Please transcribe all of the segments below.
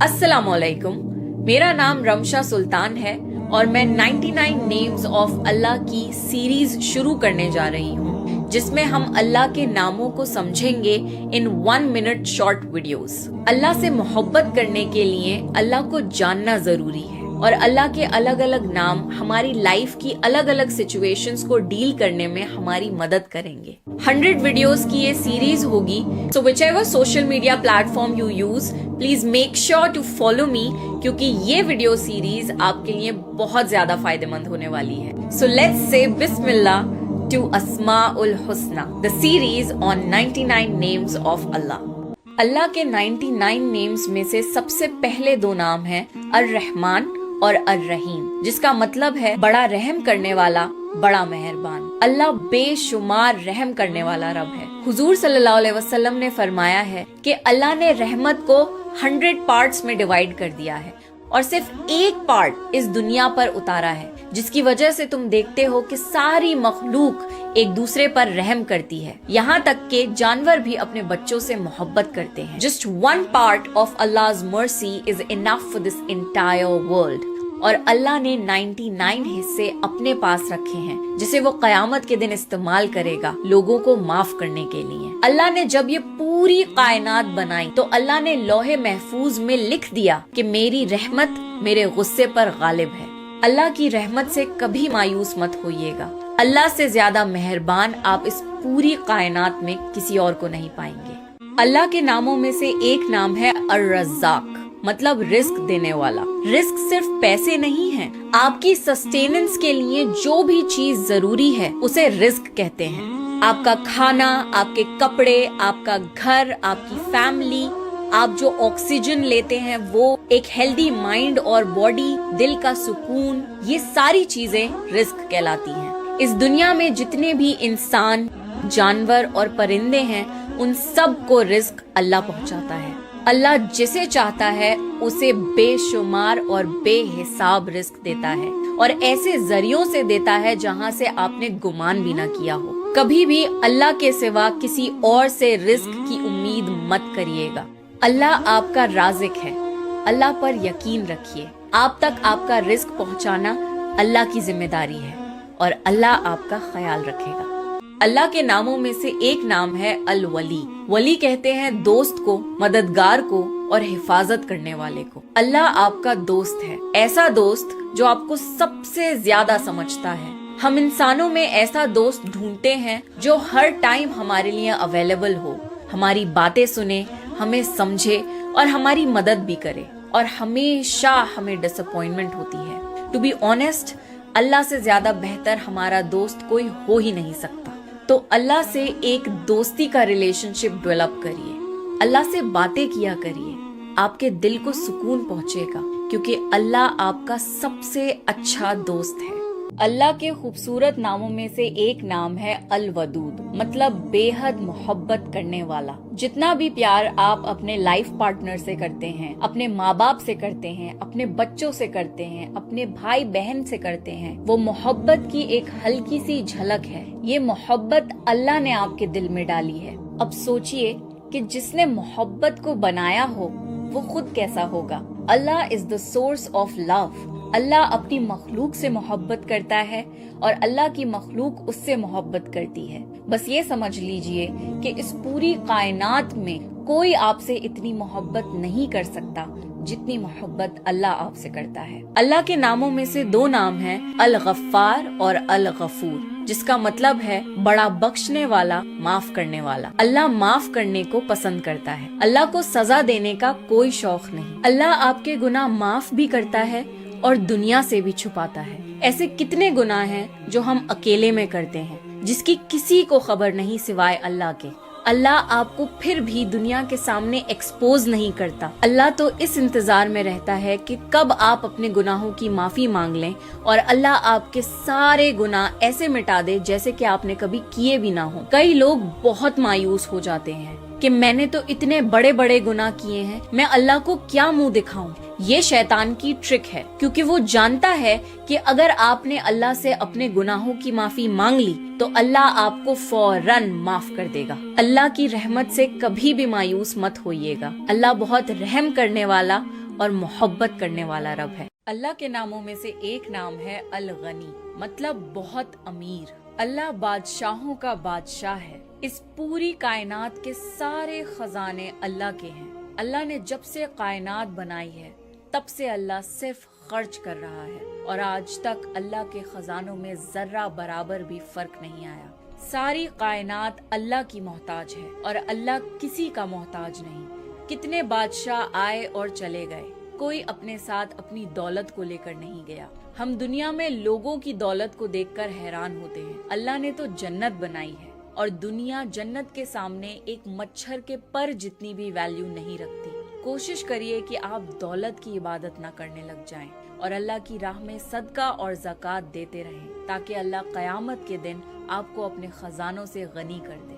अस्सलाम वालेकुम। मेरा नाम रमशा सुल्तान है और मैं 99 नेम्स ऑफ अल्लाह की सीरीज शुरू करने जा रही हूँ, जिसमें हम अल्लाह के नामों को समझेंगे इन 1 मिनट शॉर्ट वीडियोस। अल्लाह से मोहब्बत करने के लिए अल्लाह को जानना जरूरी है और अल्लाह के अलग अलग नाम हमारी लाइफ की अलग अलग सिचुएशंस को डील करने में हमारी मदद करेंगे। 100 वीडियोस की ये सीरीज होगी, so whichever social media platform you use, please make sure to follow me, क्योंकि ये वीडियो सीरीज आपके लिए बहुत ज्यादा फायदेमंद होने वाली है। सो लेट्स से बिस्मिल्लाह टू अस्माउल हुस्ना, the series on 99 names of Allah. Allah के 99 नेम्स में से सबसे पहले 2 नाम हैं अर्रहमान और अर्रहीम, जिसका मतलब है बड़ा रहम करने वाला, बड़ा मेहरबान। अल्लाह बेशुमार रहम करने वाला रब है। हुजूर सल्लल्लाहु अलैहि वसल्लम ने फरमाया है कि अल्लाह ने रहमत को 100 पार्ट्स में डिवाइड कर दिया है और सिर्फ एक पार्ट इस दुनिया पर उतारा है, जिसकी वजह से तुम देखते हो कि सारी मखलूक एक दूसरे पर रहम करती है। यहाँ तक के जानवर भी अपने बच्चों से मोहब्बत करते हैं। Just 1 part of Allah's mercy is enough for this entire world। और अल्लाह ने 99 हिस्से अपने पास रखे हैं, जिसे वो कयामत के दिन इस्तेमाल करेगा लोगों को माफ करने के लिए। अल्लाह ने जब ये पूरी कायनात बनाई तो अल्लाह ने लौहे महफूज में लिख दिया कि मेरी रहमत मेरे गुस्से पर गालिब है। अल्लाह की रहमत से कभी मायूस मत होइएगा। अल्लाह से ज्यादा मेहरबान आप इस पूरी कायनात में किसी और को नहीं पाएंगे। अल्लाह के नामों में से एक नाम है अर्रज़्ज़ाक़, मतलब रिस्क देने वाला। रिस्क सिर्फ पैसे नहीं है, आपकी सस्टेनेंस के लिए जो भी चीज जरूरी है उसे रिस्क कहते हैं। आपका खाना, आपके कपड़े, आपका घर, आपकी फैमिली, आप जो ऑक्सीजन लेते हैं वो, एक हेल्दी माइंड और बॉडी, दिल का सुकून, ये सारी चीजें रिस्क कहलाती हैं। इस दुनिया में जितने भी इंसान, जानवर और परिंदे हैं, उन सब को रिस्क अल्लाह पहुंचाता है। अल्लाह जिसे चाहता है उसे बेशुमार और बेहिसाब रिस्क देता है और ऐसे जरियों से देता है जहां से आपने गुमान भी ना किया हो। कभी भी अल्लाह के सिवा किसी और से रिस्क की उम्मीद मत करिएगा। अल्लाह आपका राज़िक है, अल्लाह पर यकीन रखिए। आप तक आपका रिस्क पहुंचाना अल्लाह की जिम्मेदारी है और अल्लाह आपका ख्याल रखेगा। अल्लाह के नामों में से एक नाम है अल वली। वली कहते हैं दोस्त को, मददगार को और हिफाजत करने वाले को। अल्लाह आपका दोस्त है, ऐसा दोस्त जो आपको सबसे ज्यादा समझता है। हम इंसानों में ऐसा दोस्त ढूंढते हैं जो हर टाइम हमारे लिए अवेलेबल हो, हमारी बातें सुने, हमें समझे और हमारी मदद भी करे। और हमेशा हमें डिसअपॉइंटमेंट होती है। टू बी ऑनेस्ट, अल्लाह से ज्यादा बेहतर हमारा दोस्त कोई हो ही नहीं सकता। तो अल्लाह से एक दोस्ती का रिलेशनशिप डेवलप करिए, अल्लाह से बातें किया करिए, आपके दिल को सुकून पहुंचेगा, क्योंकि अल्लाह आपका सबसे अच्छा दोस्त है। अल्लाह के खूबसूरत नामों में से एक नाम है अल वदूद, मतलब बेहद मोहब्बत करने वाला। जितना भी प्यार आप अपने लाइफ पार्टनर से करते हैं, अपने माँ बाप से करते हैं, अपने बच्चों से करते हैं, अपने भाई बहन से करते हैं, वो मोहब्बत की एक हल्की सी झलक है। ये मोहब्बत अल्लाह ने आपके दिल में डाली है। अब सोचिए कि जिसने मोहब्बत को बनाया हो वो खुद कैसा होगा। Allah is the source of love. Allah अपनी मखलूक से मोहब्बत करता है और अल्लाह की मखलूक उससे मोहब्बत करती है। बस ये समझ लीजिए कि इस पूरी कायनात में कोई आपसे इतनी मोहब्बत नहीं कर सकता जितनी मोहब्बत अल्लाह आपसे करता है। अल्लाह के नामों में से 2 नाम हैं अल गफ्फार और अल गफूर, जिसका मतलब है बड़ा बख्शने वाला, माफ करने वाला। अल्लाह माफ करने को पसंद करता है। अल्लाह को सजा देने का कोई शौक नहीं। अल्लाह आपके गुनाह माफ भी करता है और दुनिया से भी छुपाता है। ऐसे कितने गुनाह हैं जो हम अकेले में करते हैं, जिसकी किसी को खबर नहीं सिवाय अल्लाह के। अल्लाह आपको फिर भी दुनिया के सामने एक्सपोज नहीं करता। अल्लाह तो इस इंतजार में रहता है कि कब आप अपने गुनाहों की माफी मांग लें और अल्लाह आपके सारे गुनाह ऐसे मिटा दे जैसे कि आपने कभी किए भी ना हो। कई लोग बहुत मायूस हो जाते हैं कि मैंने तो इतने बड़े बड़े गुनाह किए हैं, मैं अल्लाह को क्या मुंह दिखाऊं। ये शैतान की ट्रिक है, क्योंकि वो जानता है कि अगर आपने अल्लाह से अपने गुनाहों की माफी मांग ली तो अल्लाह आपको फौरन माफ कर देगा। अल्लाह की रहमत से कभी भी मायूस मत होइएगा। अल्लाह बहुत रहम करने वाला اور محبت کرنے والا رب ہے۔ اللہ کے ناموں میں سے ایک نام ہے الغنی، مطلب بہت امیر۔ اللہ بادشاہوں کا بادشاہ ہے۔ اس پوری کائنات کے سارے خزانے اللہ کے ہیں۔ اللہ نے جب سے کائنات بنائی ہے تب سے اللہ صرف خرچ کر رہا ہے، اور آج تک اللہ کے خزانوں میں ذرہ برابر بھی فرق نہیں آیا۔ ساری کائنات اللہ کی محتاج ہے اور اللہ کسی کا محتاج نہیں۔ کتنے بادشاہ آئے اور چلے گئے، کوئی اپنے ساتھ اپنی دولت کو لے کر نہیں گیا۔ ہم دنیا میں لوگوں کی دولت کو دیکھ کر حیران ہوتے ہیں۔ اللہ نے تو جنت بنائی ہے، اور دنیا جنت کے سامنے ایک مچھر کے پر جتنی بھی ویلیو نہیں رکھتی۔ کوشش کریے کہ آپ دولت کی عبادت نہ کرنے لگ جائیں اور اللہ کی راہ میں صدقہ اور زکوٰۃ دیتے رہیں، تاکہ اللہ قیامت کے دن آپ کو اپنے خزانوں سے غنی کر دے۔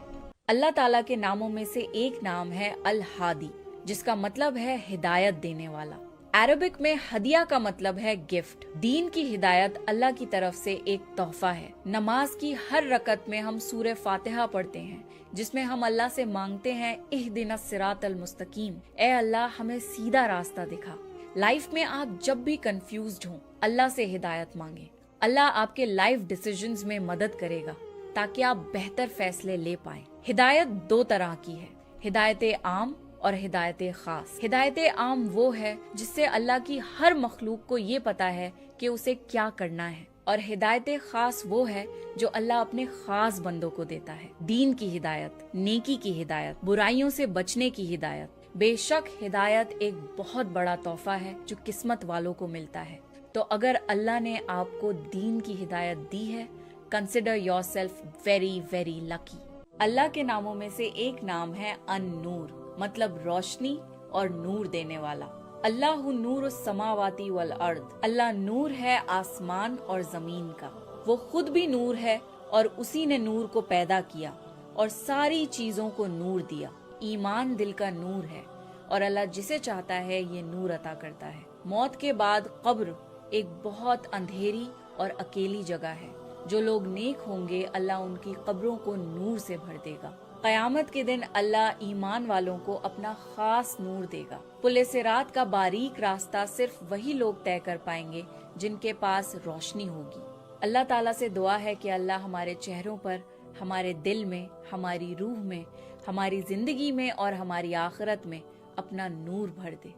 اللہ تعالیٰ کے ناموں میں سے ایک نام ہے الہادی، جس کا مطلب ہے ہدایت دینے والا۔ عربک میں ہدیہ کا مطلب ہے گفٹ۔ دین کی ہدایت اللہ کی طرف سے ایک تحفہ ہے۔ نماز کی ہر رکعت میں ہم سورہ فاتحہ پڑھتے ہیں، جس میں ہم اللہ سے مانگتے ہیں اہدنا الصراط المستقیم، اے اللہ ہمیں سیدھا راستہ دکھا۔ لائف میں آپ جب بھی کنفیوزڈ ہوں، اللہ سے ہدایت مانگیں۔ اللہ آپ کے لائف ڈیسیژنز میں مدد کرے گا تاکہ آپ بہتر فیصلے لے پائیں۔ ہدایت دو طرح کی ہے، ہدایت عام اور ہدایت خاص۔ ہدایت عام وہ ہے جس سے اللہ کی ہر مخلوق کو یہ پتا ہے کہ اسے کیا کرنا ہے، اور ہدایت خاص وہ ہے جو اللہ اپنے خاص بندوں کو دیتا ہے۔ دین کی ہدایت، نیکی کی ہدایت، برائیوں سے بچنے کی ہدایت۔ بے شک ہدایت ایک بہت بڑا تحفہ ہے جو قسمت والوں کو ملتا ہے۔ تو اگر اللہ نے آپ کو دین کی ہدایت دی ہے، consider yourself very very lucky. Allah کے ناموں میں سے ایک نام ہے ان-نور، مطلب روشنی اور نور دینے والا۔ اللہ نور السماواتی والارض، اللہ نور ہے آسمان اور زمین کا۔ وہ خود بھی نور ہے اور اسی نے نور کو پیدا کیا اور ساری چیزوں کو نور دیا۔ ایمان دل کا نور ہے اور اللہ جسے چاہتا ہے یہ نور عطا کرتا ہے۔ موت کے بعد قبر ایک بہت اندھیری اور اکیلی جگہ ہے۔ جو لوگ نیک ہوں گے اللہ ان کی قبروں کو نور سے بھر دے گا۔ قیامت کے دن اللہ ایمان والوں کو اپنا خاص نور دے گا۔ پل صراط کا باریک راستہ صرف وہی لوگ طے کر پائیں گے جن کے پاس روشنی ہوگی۔ اللہ تعالیٰ سے دعا ہے کہ اللہ ہمارے چہروں پر، ہمارے دل میں، ہماری روح میں، ہماری زندگی میں اور ہماری آخرت میں اپنا نور بھر دے۔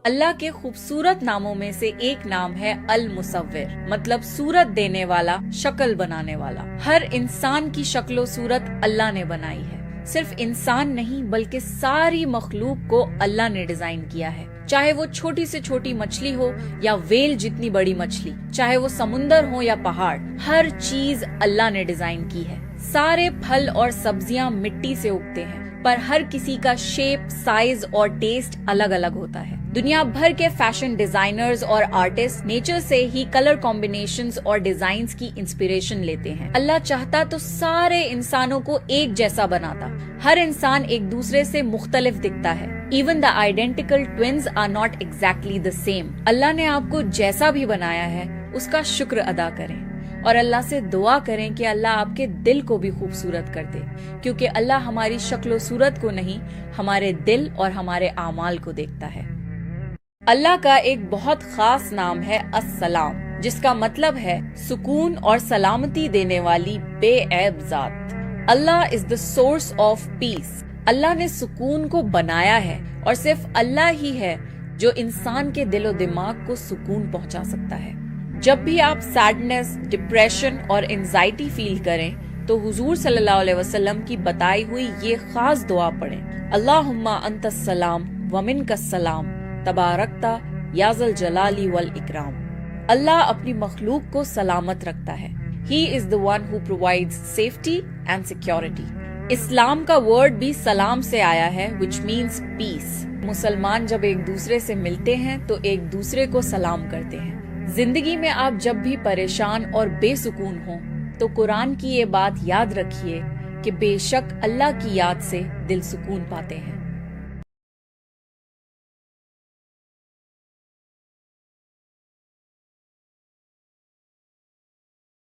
اللہ کے خوبصورت ناموں میں سے ایک نام ہے المصور، مطلب صورت دینے والا، شکل بنانے والا۔ ہر انسان کی شکل و صورت اللہ نے بنائی ہے۔ صرف انسان نہیں بلکہ ساری مخلوق کو اللہ نے ڈیزائن کیا ہے، چاہے وہ چھوٹی سے چھوٹی مچھلی ہو یا ویل جتنی بڑی مچھلی، چاہے وہ سمندر ہو یا پہاڑ، ہر چیز اللہ نے ڈیزائن کی ہے۔ سارے پھل اور سبزیاں مٹی سے اگتے ہیں، پر ہر کسی کا شیپ، سائز اور ٹیسٹ الگ الگ ہوتا ہے۔ دنیا بھر کے فیشن ڈیزائنرز اور آرٹسٹ نیچر سے ہی کلر کمبینیشنز اور ڈیزائنز کی انسپریشن لیتے ہیں۔ اللہ چاہتا تو سارے انسانوں کو ایک جیسا بناتا، ہر انسان ایک دوسرے سے مختلف دکھتا ہے۔ Even the identical twins are not exactly the same۔ اللہ نے آپ کو جیسا بھی بنایا ہے اس کا شکر ادا کریں اور اللہ سے دعا کریں کہ اللہ آپ کے دل کو بھی خوبصورت کر دے، کیونکہ اللہ ہماری شکل و صورت کو نہیں، ہمارے دل اور ہمارے اعمال کو دیکھتا ہے۔ اللہ کا ایک بہت خاص نام ہے السلام، جس کا مطلب ہے سکون اور سلامتی دینے والی بے عیب ذات۔ اللہ از the source of peace۔ اللہ نے سکون کو بنایا ہے اور صرف اللہ ہی ہے جو انسان کے دل و دماغ کو سکون پہنچا سکتا ہے۔ جب بھی آپ سیڈنس، ڈپریشن اور انزائٹی فیل کریں تو حضور صلی اللہ علیہ وسلم کی بتائی ہوئی یہ خاص دعا پڑھیں، اللہم انت السلام ومنک السلام تبارکتا یا ذا الجلال والاکرام۔ اللہ اپنی مخلوق کو سلامت رکھتا ہے۔ He is the one who provides safety and security۔ اسلام کا ورڈ بھی سلام سے آیا ہے which means peace۔ مسلمان جب ایک دوسرے سے ملتے ہیں تو ایک دوسرے کو سلام کرتے ہیں۔ زندگی میں آپ جب بھی پریشان اور بے سکون ہوں تو قرآن کی یہ بات یاد رکھیے کہ بے شک اللہ کی یاد سے دل سکون پاتے ہیں۔